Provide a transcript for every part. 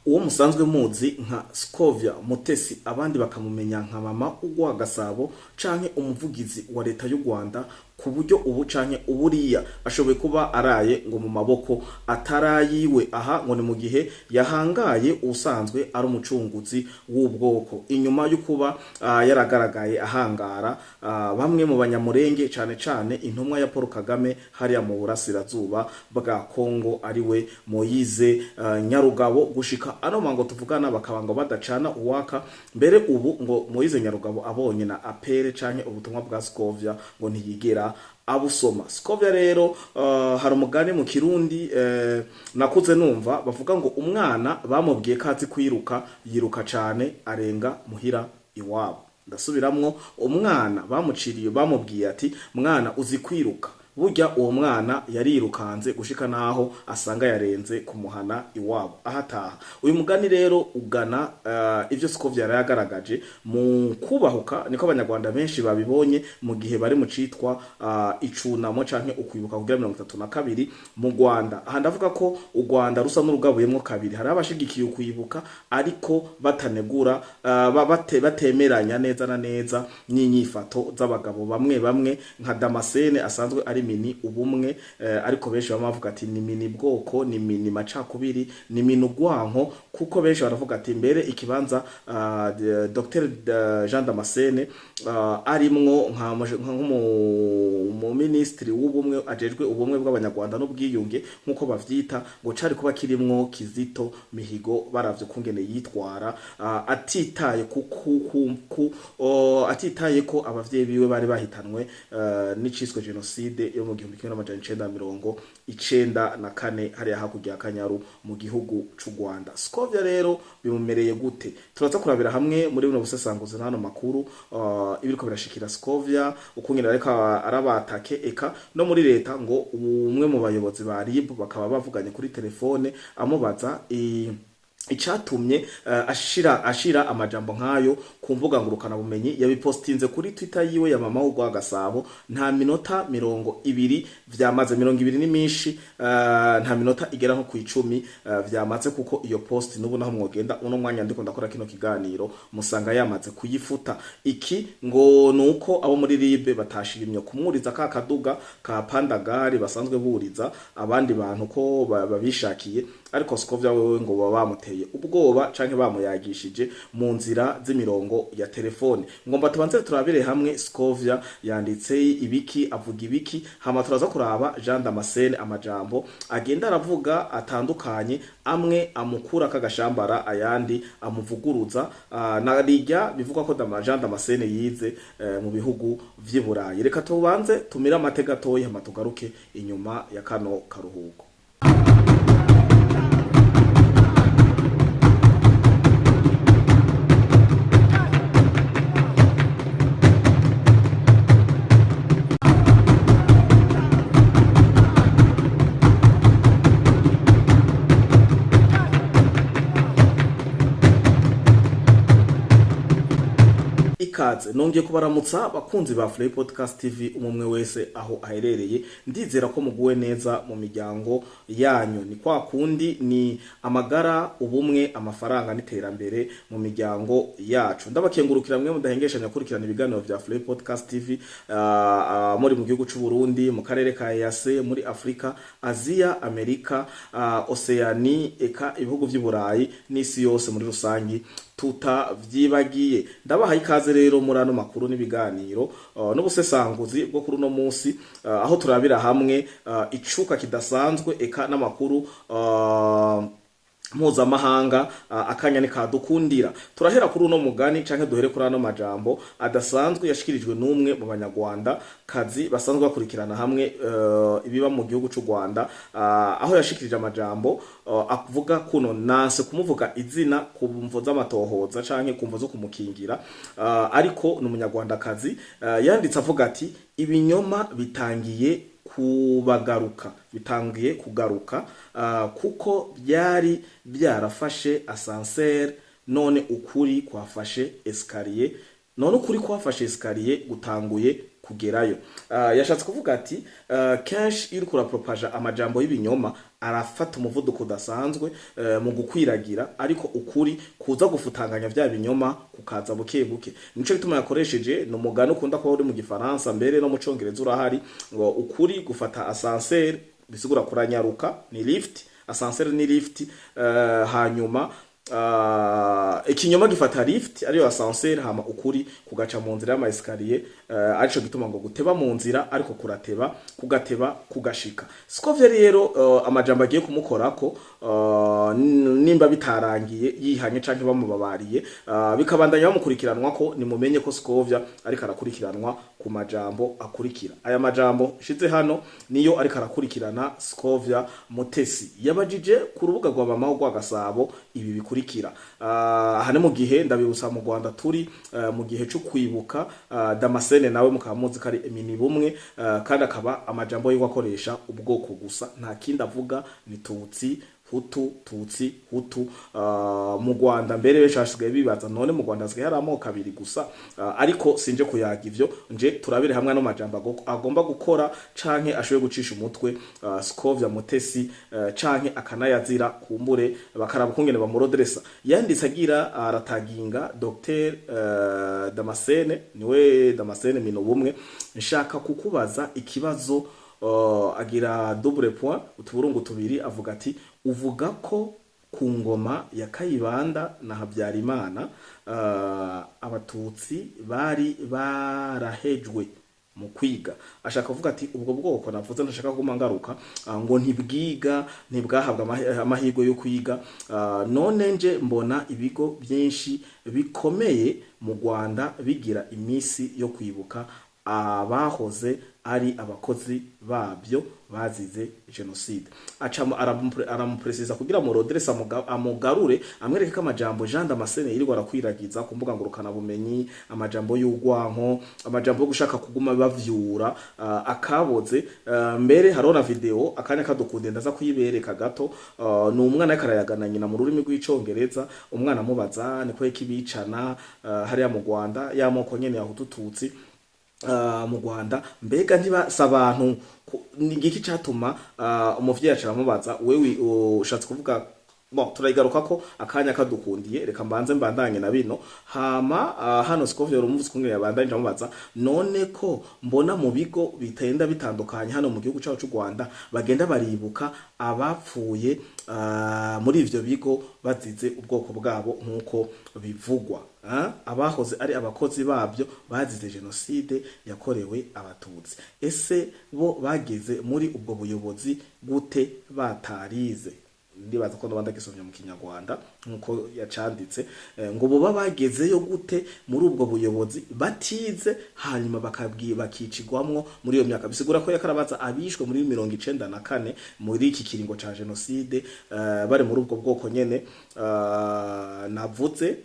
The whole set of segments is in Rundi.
uwo musanzwe muzi nka Scovia Mutesi abandi bakamumenya nka mama ugwa Gasabo canke umuvugizi wa leta y'u Rwanda ku buryo ubu canke uburiya ashoboye kuba araye ngo mu maboko atarayiwe. Aha ngo ni mu gihe yahangaye usanzwe ari umucunguzi w'ubwoko inyuma yo kuba yaragaragaye ahangara bamwe mu banyamurenge cane cane intumwa ya Paul Kagame hariya mu burasirazuba bwa Kongo ariwe Moise Nyarugabo. Gushika ano mango tuvugana bakaba ngo badacana uwaka mbere ubu ngo Moise Nyarugabo abonye na apere canke ubutumwa bwa Scovia ngo ntiyigera abusoma. Scovia rero hari umugani mu Kirundi nakuze numva bavuga ngo umwana bamubwiye kazi kwiruka yiruka cane arenga muhira iwabo. Ndasubiramwo, umwana bamuciriye bamubwiye ati mwana uzi kwiruka, burya uwo mwana yarirukanze gushika naho asanga yarenze kumuhana iwabo ahataha. Uyu mugani rero ugana ivyo Scovia yagaragaje mu kubahuka niko abanyarwanda benshi babibonye mu gihe bari mu citwa icunamo canke ukwibuka kugira 32 mu Rwanda. Aha ndavuga ko u Rwanda rusa n'urugabuyemwo kabiri, hari abashigikiye ukwibuka ariko batanegura batemeranya neza na neza n'inyifato z'abagabo bamwe bamwe nka Damascene asanzwe ari mini ubumwe, ariko benshi bamavuga ati ni mini bwoko, ni mini macakubiri, ni mini ugwanko, kuko benshi baravuga ati mbere ikibanza Dr Jean Damascene arimwo mu ministry w'ubumwe ajejwe ubumwe bw'abanyarwanda n'ubwiyunge nkuko bavyita, ngo cari kuba kirimwo Kizito Mihigo baravye kungene yitwara atitaye atitaye ko abavyeyi biwe bari bahitanwe n'iciswe genocide yo mu 1994 hariya hakurya Kanyaru mu gihugu c'u Rwanda. Scovia rero bimumereye gute? Turaza kurabira hamwe muri buno busesanguzi hano makuru ibiriko birashikira Scovia ukungena ariko arabatake eka no muri leta ngo umwe mu bayobozi ba RIB bakaba bavuganye kuri telefone amubaza icatumye ashira amajambo nkayo ku mbuga ngurukana bumenyi. Yabipostinze kuri Twitter yiwe ya mama ugwa Gasabo, nta minota 20 vyamaze 20 n'imishi, nta minota igera nko ku 10 vyamaze, kuko iyo post nubu naho mwogenda uno mwanya ndiko ndakora kino kiganiro musanga yamaze kuyifuta. Iki ngo nuko abo muri RIB batashirimye kumuriza ka kaduga ka Pandagari basanzwe buriza abandi bantu ko babishakiye, ariko Scovia wewe ngo bamuteye ubwoba canke bamuyagishije mu nzira z'imirongo ya telefone. Ngomba tubanze turabire hamwe Scovia yanditse ibiki, avuga ibiki, hama turaza kuraba Jean Damascene amajambo agenda aravuga atandukanye, amwe amukura kagashambara ayandi amuvuguruza na rijya bivuga ko Jean Damascene yize mu bihugu vy'i Burayi. Reka tubanze tumira amateka toyi hama tugaruke inyuma ya kano karuhuko. Nongeye kubaramutsa bakunzi ba Free Podcast TV umumwe wese aho aherereye, ndizera ko muguwe neza mu miryango yanyu. Ni kwa kundi ni amagara, ubumwe, amafaranga n'iterambere mu miryango yacu. Ndabakengurukira mwe mudahengeshanya kurikirana ibiganiro vya Free Podcast TV muri mu gihugu c'u Burundi, mu karere ka EAC, muri Afrika, Asia, Amerika, Oceania, eka ibihugu vy'i Burayi n'isi yose muri rusangi tutavyibagiye. Ndabaha ikaze rero muri ano makuru n'ibiganiro n'ubusesanguzi bwo kuri no munsi, aho turabira hamwe icuka kidasanzwe eka n'amakuru mpuzamahanga akanya ni kadukundira. Turahera kuri uno mugani canke duhere kuri ano majambo adasanzwe yashikirijwe n'umwe mu banyarwanda kazi basanzwe bakurikirana hamwe ibiba mu gihugu c'u Rwanda, aho yashikirije amajambo avuga kuno nase kumuvuga izina ku mvo z'amatohoza canke ku mvo zo kumukingira, ariko n'umunyarwanda kazi yanditse avuga ati ibinyoma bitangiye kugaruka kuko byari byarafashe ascenseur, none ukuri kwafashe escalier, gutanguye kugerayo. Yashatse kuvuga ati kenshi iri kurapropaja amajambo y'ibinyoma arafata umuvuduko udasanzwe mu gukwiragira, ariko ukuri kuza gufutanganya vya binyoma kukaza buke buke. Nico gituma yakoresheje no mugano ukunda ko uri mu gifaransa mbere no mu congereza urahari, ngo ukuri gufata ascenseur bisigura kuranyaruka ni lift, ascenseur ni lift, hanyuma ikinyoma gifata lift ariyo ascenseur, hama ukuri kugaca mu nzira y'ama escalier, arico gituma ngo guteba mu nzira ariko kurateba kugateba kugashika. Scovia rero amajambo agiye kumukorako nimba bitarangiye yihanye canke bamubabariye, bikabandanya bamukurikiranwa ko nimumenye ko Scovia ariko arakurikiranwa ku majambo akurikira. Aya majambo shize hano niyo ariko arakurikirana Scovia Mutesi yabajije ku rubuga rwa mama wo Gasabo ibi bikurikira. Hane mu gihe ndabibutsa mu Rwanda turi mu gihe cyo kwibuka Damascene nawe mukamuzi kari emini bumwe, kandi akaba amajambo yo akoresha ubwoko gusa, nta kindi avuga ni Tutsi Hutu, Tutsi, Hutu. Mu Rwanda mbere benshi basigaye bibaza none mu Rwanda hasigaye hari amoko abiri gusa, ariko sinje kuyaga ivyo, nje turabire hamwe no majambo agomba gukora canke ashoboye gucisha umutwe Scovia Mutesi, canke akanayazira kumbure bakaraba kungene bamurodresa. Yanditse agira arataginga Dr Damascene, niwe Damascene mino bumwe, nshaka kukubaza ikibazo, agira double point utuburungu tubiri, avuga ati uvuga ko ku ngoma ya Kayibanda na Habyarimana abatutsi bari barahejwe mu kwiga. Ashaka kuvuga ati ubwo bwoko navuze ndashaka kuguma ngaruka ngo ntibwiga ntibwahabwa amahirwe yo kwiga. None nje mbona ibigo byinshi bikomeye mu Rwanda bigira imisi yo kwibuka abahoze ari abakozi babyo bazize genocide. Acamo aramupresiza kugira mu rodresa amugarure amwereke ko amajambo Jean Damascene yirirwa arakwiragiza ku mbuga ngurukana bumenyi, amajambo y'ugwanko, amajambo yo gushaka kuguma bavyura akaboze. Mbere harona video akanya kadukunde ndaza kuyibereka gato, ni umwana yakarayagana nyina mu rurimi rw'icongereza, umwana amubaza niko yekibicana hari ya mu Rwanda yamoko nyene ya Hutu Tutsi mu Rwanda, mbega ntibasa abantu ni giki catuma umuvyeyi acaramubaza wewe ushatse kuvuga. Bon, turayigaruka ko akanya kadukundiye, reka mbanze mbandanye na bino hama hano Scovia urumvuze kungene yabandanye ndamubaza none ko mbona mu bigo bitenda bitandukanye hano mu gihugu cyacu cy'u Rwanda bagenda baribuka abapfuye muri ivyo bigo bazize ubwoko bwabo nkuko bivugwa, abahoze ari abakozi babyo bazize genocide yakorewe abatutsi. Ese bo bageze muri ubwo buyobozi gute batarize? Ndibaza ko ndabanda gisomye mu Kinyarwanda nkuko yacanditse, ngo bo bagezeyo gute muri ubwo buyobozi batize hanyuma bakicigwamwo muri iyo myaka. Bisigura ko yakarabaza abishwe muri 1994 muri iki kiringo ca genocide, bari muri ubwo bwoko nyene navuze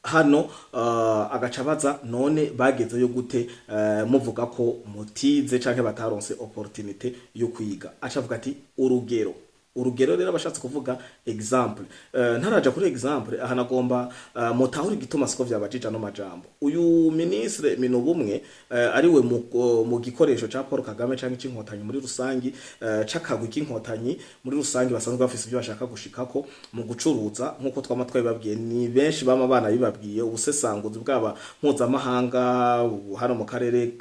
hano. Agacabaza none bagezeyo gute muvuga ko mutize canke bataronse opportunité yo kwiga. Acavuga ati urugero rero abashatse kuvuga example. Ntaraja kuri example aha nagomba mutahuri gituma Scovia bajija no majambo. Uyu ministre mino bumwe ari we mu gikoresho ca Paul Kagame canke c'inkotanyi muri rusangi, cakagwa k'inkotanyi muri rusangi basanzwe bafise ibyo bashaka gushikako mu gucuruza nkuko twamatwaye babwiye. Ni benshi bama bana bibabwiye ubusesanguzi bwaba mpuzamahanga hano mu karere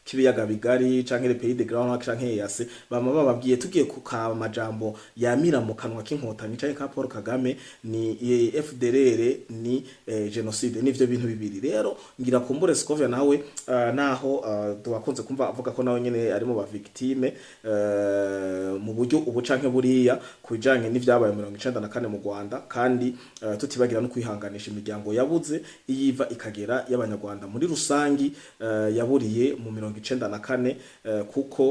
k'ibiyaga bigari canke le pays de grand canke yase, bama bababwiye tugiye ku majambo yamira mu kanwa k'inkotanyi canke ka Paul Kagame ni FDLR ni genocide. Nivyo bintu bibiri rero ngira kumbure Scovia nawe naho tubakunze kumva avuga ko nawe nyene ari mu ba victime mu buryo ubu canke buriya kubijanye n'ivyabaye 1994 mu Rwanda, kandi tutibagira no kwihanganisha imiryango yabuze iyiva ikagera y'abanyarwanda muri rusangi yaburiye mu 1994, kuko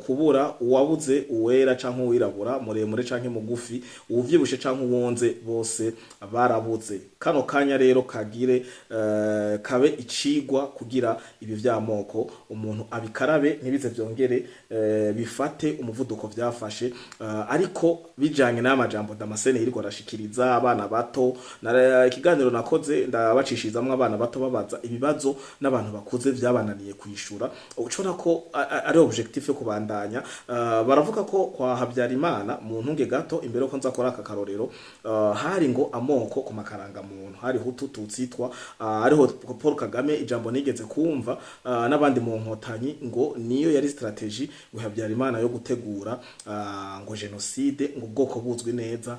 kubura uwabuze uwera canke uwirabura ntiyaraba muremure canke mugufi, uwuvyibushe canke uwonze bose barabuze. Kano kanya rero kagire kabe icigwa kugira ibi vy'amoko umuntu abikarabe ntibize vyongere bifate umuvuduko vyafashe, ariko bijanye n'amajambo Damascene yiriko arashikiriza abana bato. Ikiganiro nakoze ndabacishirizamwo abana bato babaza ibibazo n'abantu bakuze vyabananiye kwishura, ucona ko ari objectif yo kubandanya. Baravuga ko kwa Habyarimana mu ntunge gato imbere ko nza kora aka karorero, hari ngo amoko ku makaranga muntu, hari Hutu Tutsi twa, ariho Paul Kagame ijambo nigeze kumva n'abandi mu nkotanyi ngo niyo yari strategy ngo Habyarimana yo gutegura ngo genocide, ngo ubwoko buzwi neza,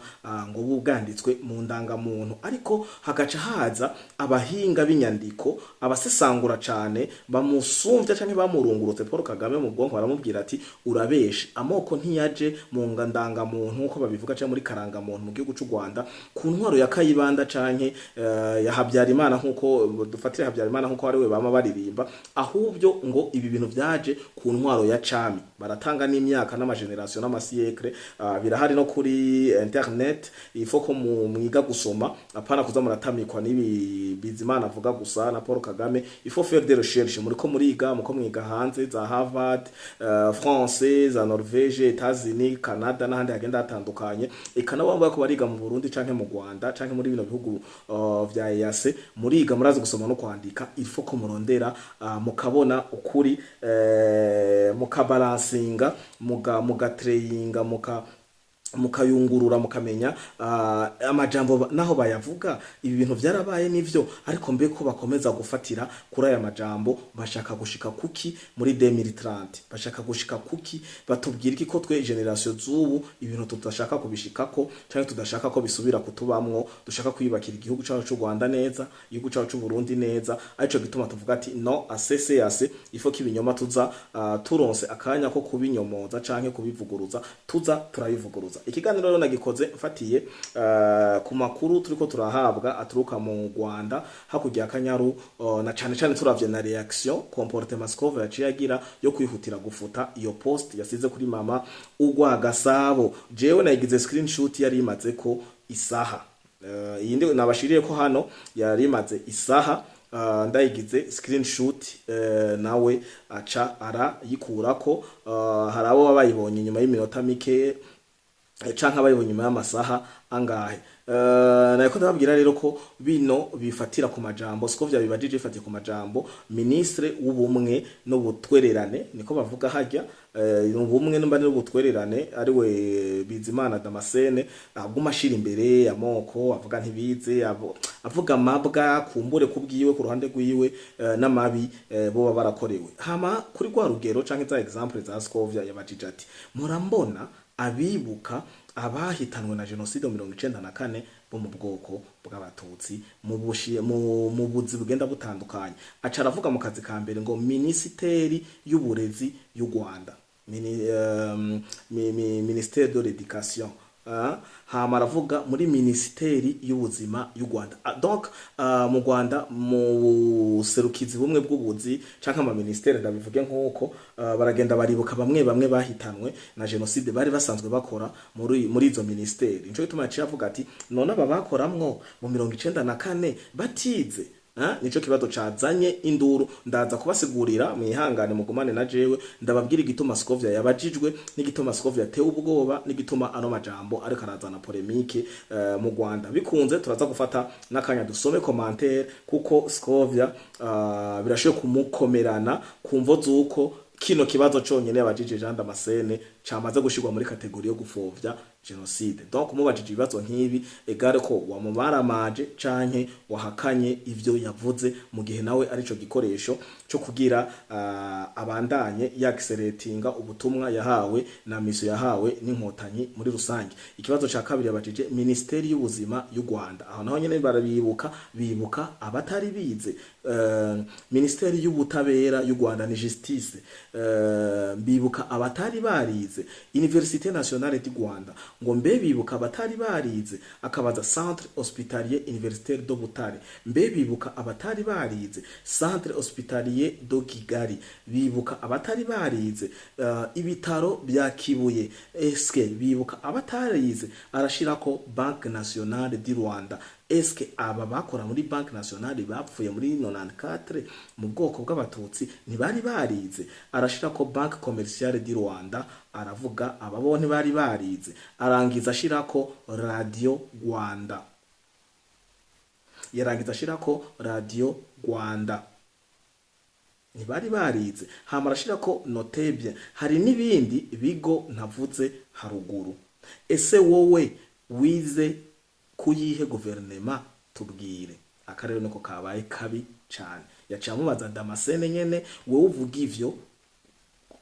ngo bubwanditswe mu ndangamuntu. Ariko hagaca haza abahinga b'inyandiko abasesangura cane bamusumvya canke bamurungurutse Paul Kagame mu bwonko, baramubwira ati urabeshe, amoko ntiyaje mu ndangamuntu nkuko babivuga canke muri karanga muntu mu gihugu c'u Rwanda ku ntwaro ya Kayibanda canke ya Habyarimana nkuko dufatira Habyarimana nkuko ari we bama baririmba, ahubwo ngo ibi bintu vyaje ku ntwaro ya cami. Baratanga n'imyaka n'amageneration n'amasiècle, birahari no kuri internet, ifo ko mwiga gusoma apana kuza muratamikwa n'ibi Bizimana avuga gusa na Paul Kagame. Ifo faire des recherches, muriko muriga muko mwiga hanze za Harvard, France, za Norvège, Etats-Unis, Canada n'ahandi hagenda hatandukanye. Ikanabamba ko bariga mu Burundi canke mu Rwanda canke muri bino bihugu vya EAC, muriga murazi gusoma no kwandika. Ifo ko murondera mukabona ukuri, mukabalansinga, mugatrayinga, mukayungurura, mukamenya amajambo naho bayavuga. Ibi bintu vyarabaye nivyo, ariko mbe ko bakomeza gufatira kuri aya majambo, bashaka gushika kuki muri 2030, bashaka gushika kuki, batubwira iki ko twe generation z'ubu ibintu tutashaka kubishikako canke tudashaka ko bisubira kutubamwo, dushaka kwibakira igihugu cyacu c'u Rwanda neza, igihugu cyacu c'u Burundi neza. Arico gituma tuvuga ati no asese ifo kibinyoma tuza turonse akanya ko kubinyomoza canke kubivuguruza, tuza turabivuguruza. Ikiganiro rero nagikoze mfatiye ku makuru turiko turahabwa aturuka mu Rwanda hakujya Akanyaru, na cane turavye na reaction comportement Skov yaciye agira yo kwihutira gufuta iyo post yasize kuri mama ugwa Gasabo. Jewe nayigize screenshot yari imaze ko isaha, iyindi nabashiriye ko hano yari imaze isaha, ndayigize screenshot nawe aca ara yikurako. Harabo babayibonye nyuma y'iminota mike canka bayibonye nyuma y'amasaha angahe. Nako ndababwira rero ko bino bifatira ku majambo, siko vyabibajije ifatiye ku majambo ministre w'ubumwe no butwererane, niko bavuga hajya ubumwe n'mbane n'ubutwererane ari we Bizimana Damascene. Aguma ashira imbere amoko, avuga ntibize, avuga mabwa kumbure kubwiwe ku ruhande rwiwe n'amabi bo barakorewe. Hama kuri gwa rugero canke za example za Skovya yabajije ati murambona abibuka abahitanwe na genocide 1994 bo mu bwoko bw'abatutsi mu buzi bugenda butandukanye. Aca aravuga mu kazi ka mbere ngo ministeri y'uburezi y'u Rwanda, ministère de l'éducation. Hama aravuga muri ministeri y'ubuzima y'u Rwanda. Donc mu Rwanda mu serukizi bumwe bw'ubuzi canke ama ministere ndabivuge nkuko baragenda baribuka bamwe bahitanwe na genocide bari basanzwe bakora muri izo ministeri. Nico gituma yaciye avuga ati none aba bakoramwo mu 1994 batize. Nico kibazo cazanye induru, ndaza kubasigurira mwihangane mugumane na jewe ndababwira igituma Skovya yabajijwe n'igituma Skovya tewe ubwoba n'igituma ano majambo ariko arazana polemique mu Rwanda. Bikunze turaza gufata nakanya dusome commentaire kuko Skovya birashoye kumukomerana kumvo zuko kino kibazo conyene yabajije Jean Damascene camaze gushirwa muri kategori yo gufovya genocide. Donc mubajije ibibazo nk'ibi egare ko wamubaramaje canke wahakanye ivyo yavuze, mu gihe nawe arico gikoresho cyo kugira abandanye yakseratinga ubutumwa yahawe na miso yahawe n'inkotanyi muri rusange. Ikibazo ca kabiri yabajije ministeri y'ubuzima y'u Rwanda, aho naho nyene bibuka abatari bize. Ministeri y'ubutabera y'u Rwanda ni justice, bibuka abatari barize. Université nationale du Rwanda ngo mbe bibuka abatari barize, akabaza Centre Hospitalier Universitaire de Butare, mbe bibuka abatari barize Centre Hospitalier de Kigali, bibuka abatari barize ibitaro bya Kibuye, eske bibuka abatarize, arashirako Banque Nationale du Rwanda, eske aba bakora muri Banque Nationale bapfuye muri 94 mu bwoko bw'abatutsi ntibari barize, arashirako Banque Commerciale du Rwanda, aravuga ababone bari barize, arangiza ashirako Radio Rwanda, yarangiza ashirako Radio Rwanda, ntibari barize, hama arashirako Notebye, hari n'ibindi bigo ntavuze haruguru. Ese wowe wize kuyihe guverinema tubwire? Akarero niko kabaye kabi cyane. Yaciye amubaza Damascene nyene, wowe uvuga ivyo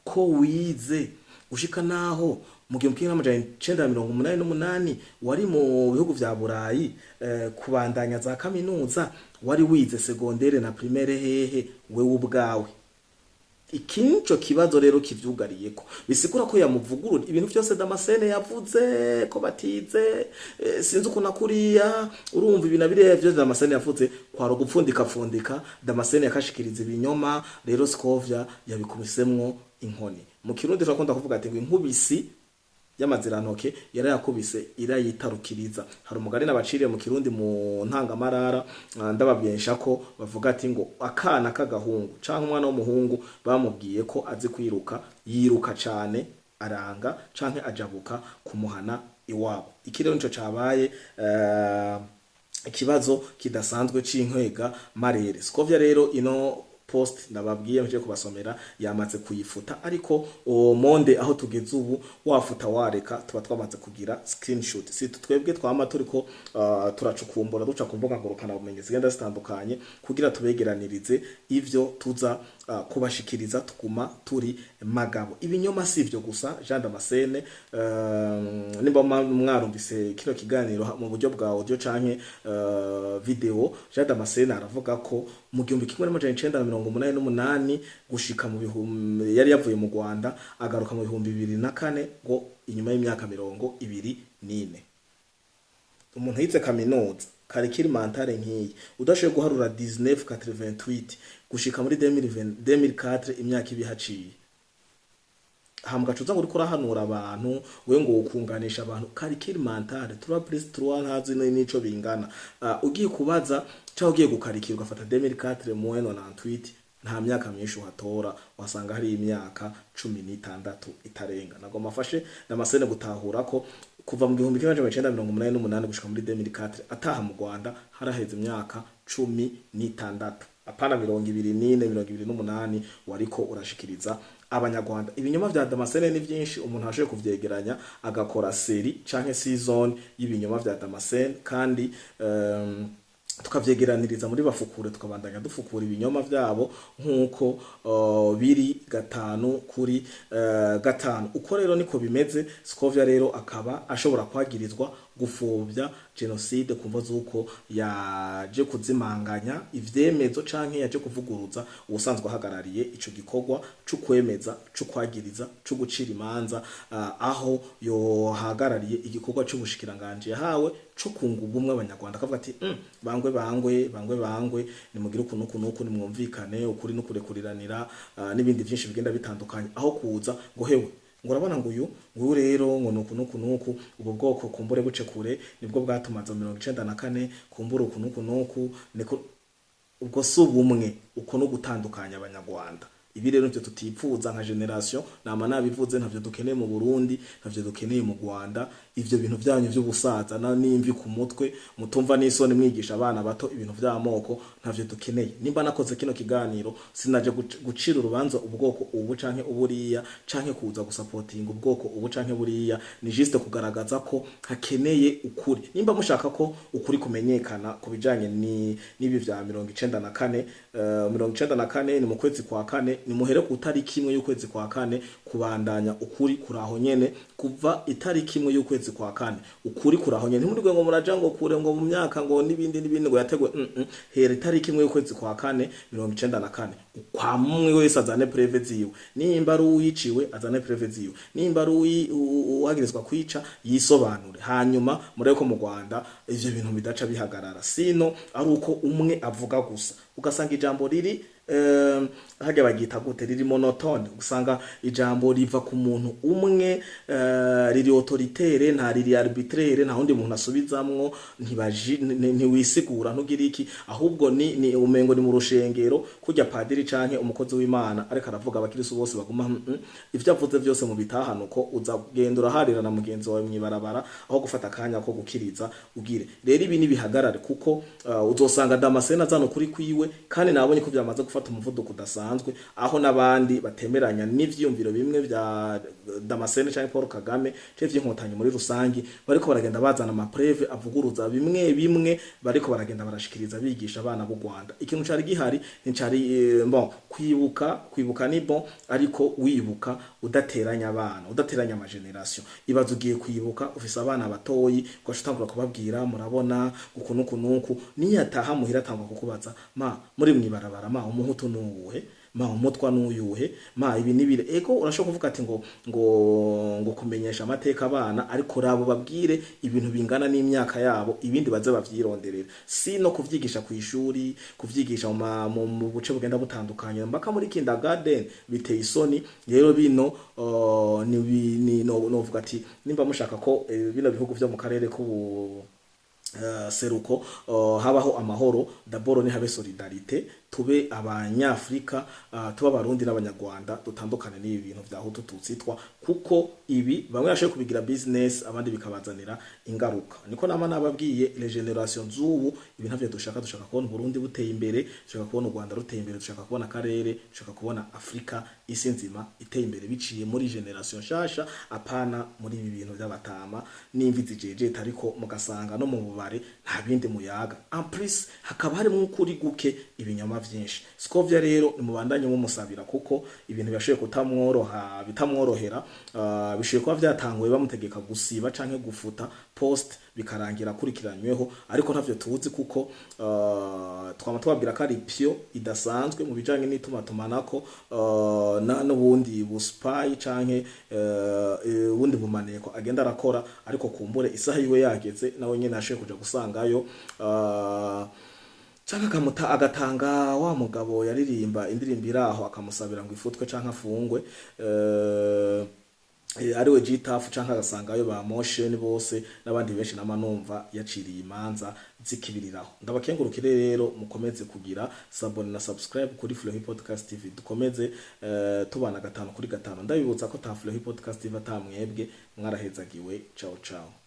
ko wize ushika naho mu 1988 wari mu bihugu vya Burayi kubandanya za kaminuza, wari wize secondaire na primaire hehe wewe ubwawe? Ikinco kibazo rero kivyugariyeko, bisigura ko yamuvugurura ibintu byose Damascene yavuze ko batize, sinzi uko nakuriya, urumva ibintu bire byo Damascene yavuze kwaro gupfundika fundika, Damascene yakashikiriza ibinyoma, rero Scovia yabikubisemwo inkoni. Mu Kirundi turakunda kuvuga ati ngo inkubisi y'amazirantoke yarayakubise irayitarukiriza. Hari umugani nabaciriye mu Kirundi mu ntangamarara, ndababwensha ko bavuga ati ngo akana k'agahungu canke umwana w'umuhungu bamubwiye ko azi kwiruka, yiruka cane aranga canke ajabuka kumuhana iwabo. Ikirero nico cabaye ikibazo kidasanzwe c'inkwega marere. Scovia rero ino post nababwiye mje kubasomera yamaze kuyifuta, ariko monde aho tugeze ubu wafuta wareka tuba twamaze kugira screenshot. Si twebwe twama turiko turacukumbura duca kumbuga ngorokana bumenyi zigenda zitandukanye kugira tubegeranirize ivyo tuza kubashikiriza, tuguma turi magabo. Ibinyoma sivyo gusa. Jean Damascene nimba mwarumvise kino kiganiro mu buryo bwa audio canke video, Jean Damascene aravuga ko mu 1988 gushika mu bihumbi yari yavuye mu Rwanda agaruka mu 2004 ngo inyuma y'imyaka 24 umuntu yize kaminuza karikiri mentale nkiyi udashoboye guharura 1988 gushika muri 2004 imyaka ibihaciye, hambwa cuza ngo uriko urahanura abantu we ngo ukunganisha abantu karikiri mentale 3+3 ntazi nico bingana. Ugiye kubaza cyangwa ugiye gukarikira ugafata 2004 mu 98 nta myaka myinshi uhatora, wasanga hari imyaka 16 itarenga. Nago mafashe Damascene gutahura ko kuva mu 1988 gushika muri 2004 ataha mu Rwanda haraheze imyaka 16, apana 2024 wariko urashikiriza abanyarwanda. Ibinyoma vya Damascene ni byinshi, umuntu ashoboye kuvyegeranya agakora seri canke season y'ibinyoma vya Damascene, kandi tukavyegeraniriza muri Bafukure, tukabandanya dufukura ibinyoma vyabo nkuko biri 5/5. Uko rero niko bimeze. Scovia rero akaba ashobora kwagirizwa gufobya genocide kumva zuko yaje kuzimanganya ivyemezo canke yaje kuvuguruza ubusanzwe ahagarariye ico gikorwa cyo kwemeza, cyo kwagiriza, cyo gucira imanza, aho yo hagarariye igikorwa cy'ubushikiranganje yahawe cyo kunga ubumwe abanyarwanda, akavuga ati bangwe nimugire ukuntu nimwumvikane ukuri no kurekuriranira n'ibindi byinshi bigenda bitandukanye, aho kuza ngo hewe ngo urabona ngo uyu rero ngo nuku ubu bwoko kumbure buce kure nibwo bwatumaza 1994 kumbure ukuntu niko ubwo subumwe uko no gutandukanya abanyarwanda. Ibi rero nivyo tutipfuza nka generation, nama nabivuze ntavyo dukeneye mu Burundi, ntavyo dukeneye mu Rwanda. Ivyo bintu byanyu by'ubusaza n'imvi ku mutwe mutumva n'isoni mwigisha abana bato ibintu by'amoko ntavyo dukeneye. Nimba nakoze kino kiganiro sinaje gucira urubanza ubwoko ubu canke uburiya canke kuza gusupportinga ubwoko ubu canke buriya, ni juste kugaragaza ko hakeneye ukuri. Nimba mushaka ko ukuri kumenyekana kubijanye nibi vya 1994 ni mu kwezi kwa kane, ni muhere ku tariki imwe y'ukwezi kwa kane kubandanya ukuri kuraho nyene, kuva itariki imwe y'ukwezi kwezi kwa kane ukuri kurahonye ntimurigwe ngo muraja ngo kure ngo mu myaka ngo n'ibindi ngo yategwe hera itariki imwe y'ukwezi kwa kane 94 kwa mumwe wese azane preve ziwe nimba ari uwiciwe azane preve ziwe nimba ari uwagirizwa kwica yisobanure hanyuma mureko ko mu Rwanda ivyo bintu bidaca bihagarara sino ari uko umwe avuga gusa ugasanga ijambo riri hajya bagita gute riri monotone usanga ijambo riva ku muntu umwe riri autoritaire nta riri arbitraire nta hundi muntu asubizamwo ntiwisigura ntugira iki ahubwo ni umengo ni mu rushengero kujya padiri canke umukozi w'Imana ariko aravuga abakirisu bose baguma ivyo avuze byose mu bitahano ko uzagendura harira na mugenzi wawe mwibarabara aho gufata kanya ko gukiriza ugire rero ibi nibihagarare kuko uzosanga Damascene azano kuri kwiwe kandi nabonye ko byamaze gufata umuvuduko udasanzwe aho nabandi batemeranya n'ivyumviro bimwe vya Damascene canke Paul Kagame cyo inkotanyi muri rusangi bariko baragenda bazana amapreve avuguruza bimwe bariko baragenda barashikiriza bigisha abana b'u Rwanda ikintu cari gihari nicari kwibuka ni bon ariko wibuka udateranya abana udateranya ama generation ibazo ugiye kwibuka ufise abana batoyi gwashitangura kubabwira murabona ukunuku niyataha muhira atangwa kukubaza muri mwibarabara umuhutu nuwuhe umutwa nuyuhe ibi nibire ego urashobora kuvuga ati ngo kumenyesha amateka abana ariko rabo babwire ibintu bingana n'imyaka yabo ibindi baze bavyironderera sino kuvyigisha ku ishuri kuvyigisha mu buce bugenda butandukanye mbaka muri kindergarten biteye isoni rero bino novuga ati nimba mushaka ko bino bihugu vyo mu karere ku seruko habaho amahoro d'abord ni habe solidarité tube abanyafrika tuba abarundi n'abanyarwanda dutandukane n'ibi bintu vya hutu tutsitwa kuko ibi bamwe yashoye kubigira business abandi bikabazanira ingaruka niko nama nababwiye les generations z'ubu ibintu vyo dushaka kubona Burundi buteye imbere dushaka kubona u Rwanda ruteye imbere dushaka kubona karere dushaka kubona Afrika isi nzima iteye imbere biciye muri generation shasha apana muri ibi bintu by'abatama n'imvi zijeje tariko mugasanga no mu bubare nta bindi muyaga en plus hakaba hari mu kuri guke ibinyama vyinshi Scovia rero ni mubandanye mu musabira kuko ibintu byashoye kutamworoha bitamworohera bishoye kuba vyatanguye bamutegeka gusiba canke gufuta post bikarangira kurikiranyweho ariko ntavyo tuzi kuko twama twabwira ko ari pio idasanzwe mu bijanye n'itumatumanako n'ubundi buspy canke ubundi bumaneko agenda arakora ariko kumbure isaha yiwe yageze nawe nyene ashoye kuja gusangayo cyangwa kamuta agatanga wa mugabo yaririmba indirimbo iraho akamusabira ngo ifutwe canke afungwe ariwe Gitafu canka agasangayo ba motion bose nabandi benshi namanumva yaciriye imanza zikibiriraho ndabakengurukire rero mukomeze kugira sabone na subscribe kuri Flow Podcast TV dukomeze tubana 5 kuri 5 ndabibutsa ko ta Flow Podcast TV atamwebwe mwarahezagiwe ciao